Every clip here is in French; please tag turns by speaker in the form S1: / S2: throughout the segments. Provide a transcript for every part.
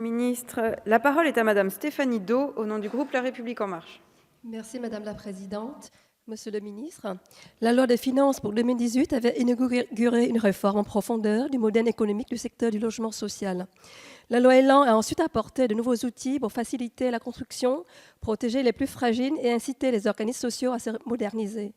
S1: Ministre, la parole est à Madame Stéphanie Do, au nom du groupe La République En Marche.
S2: Merci Madame la Présidente. Monsieur le ministre, la loi des finances pour 2018 avait inauguré une réforme en profondeur du modèle économique du secteur du logement social. La loi Elan a ensuite apporté de nouveaux outils pour faciliter la construction, protéger les plus fragiles et inciter les organismes sociaux à se moderniser.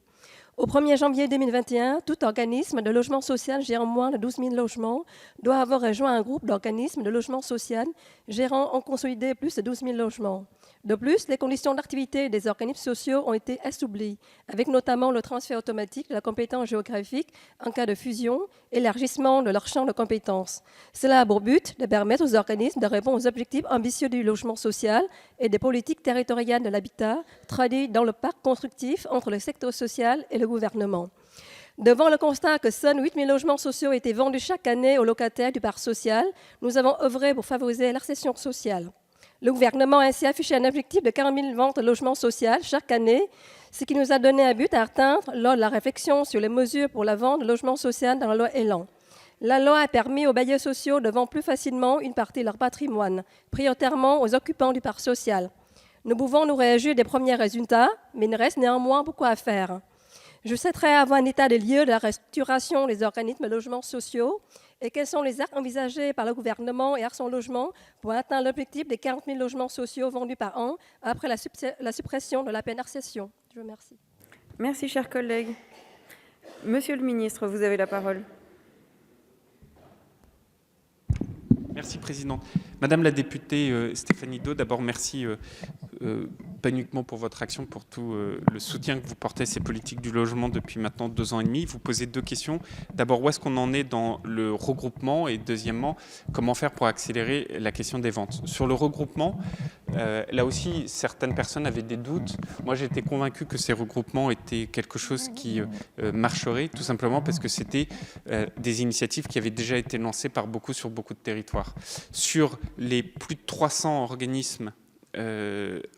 S2: Au 1er janvier 2021, tout organisme de logement social gérant moins de 12 000 logements doit avoir rejoint un groupe d'organismes de logement social gérant en consolidé plus de 12 000 logements. De plus, les conditions d'activité des organismes sociaux ont été assouplies, avec notamment le transfert automatique de la compétence géographique en cas de fusion, élargissement de leur champ de compétences. Cela a pour but de permettre aux organismes de répondre aux objectifs ambitieux du logement social et des politiques territoriales de l'habitat, traduits dans le parc constructif entre le secteur social et le gouvernement. Devant le constat que seuls 8 000 logements sociaux étaient vendus chaque année aux locataires du parc social, nous avons œuvré pour favoriser l'accession sociale. Le gouvernement a ainsi affiché un objectif de 40 000 ventes de logements sociaux chaque année, ce qui nous a donné un but à atteindre lors de la réflexion sur les mesures pour la vente de logements sociaux dans la loi Elan. La loi a permis aux bailleurs sociaux de vendre plus facilement une partie de leur patrimoine, prioritairement aux occupants du parc social. Nous pouvons nous réjouir des premiers résultats, mais il reste néanmoins beaucoup à faire. Je souhaiterais avoir un état des lieux de la restructuration des organismes de logements sociaux et quels sont les actes envisagés par le gouvernement et Action Logement pour atteindre l'objectif des 40 000 logements sociaux vendus par an après la suppression de la pénalisation. Je vous remercie.
S1: Merci, chers collègues. Monsieur le ministre, vous avez la parole.
S3: Merci, Présidente. Madame la députée Stéphanie Do, d'abord, merci pas uniquement pour votre action, pour tout le soutien que vous portez à ces politiques du logement depuis maintenant 2 ans et demi. Vous posez 2 questions. D'abord, où est-ce qu'on en est dans le regroupement? Et deuxièmement, comment faire pour accélérer la question des ventes? Sur le regroupement, là aussi, certaines personnes avaient des doutes. Moi, j'étais convaincu que ces regroupements étaient quelque chose qui marcherait, tout simplement parce que c'était des initiatives qui avaient déjà été lancées par sur beaucoup de territoires. Sur les plus de 300 organismes,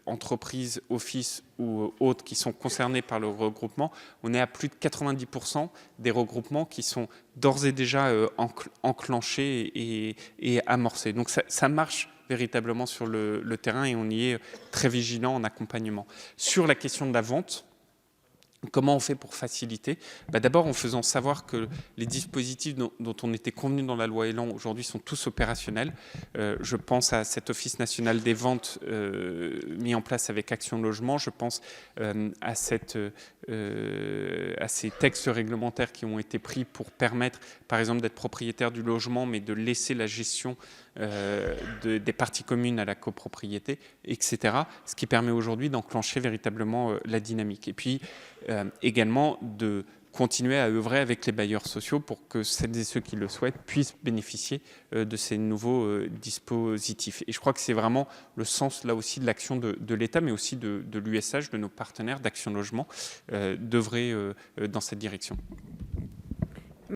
S3: entreprises, offices ou autres qui sont concernés par le regroupement, on est à plus de 90% des regroupements qui sont d'ores et déjà enclenchés et amorcés. Donc ça marche véritablement sur le terrain et on y est très vigilant en accompagnement. Sur la question de la vente, comment on fait pour faciliter? D'abord en faisant savoir que les dispositifs dont on était convenu dans la loi Elan aujourd'hui sont tous opérationnels. Je pense à cet Office national des ventes mis en place avec Action Logement. Je pense à ces textes réglementaires qui ont été pris pour permettre, par exemple, d'être propriétaire du logement, mais de laisser la gestion des parties communes à la copropriété, etc. Ce qui permet aujourd'hui d'enclencher véritablement la dynamique. Et puis également de continuer à œuvrer avec les bailleurs sociaux pour que celles et ceux qui le souhaitent puissent bénéficier de ces nouveaux dispositifs. Et je crois que c'est vraiment le sens là aussi de l'action de l'État, mais aussi de l'USH, de nos partenaires d'Action Logement, d'œuvrer dans cette direction.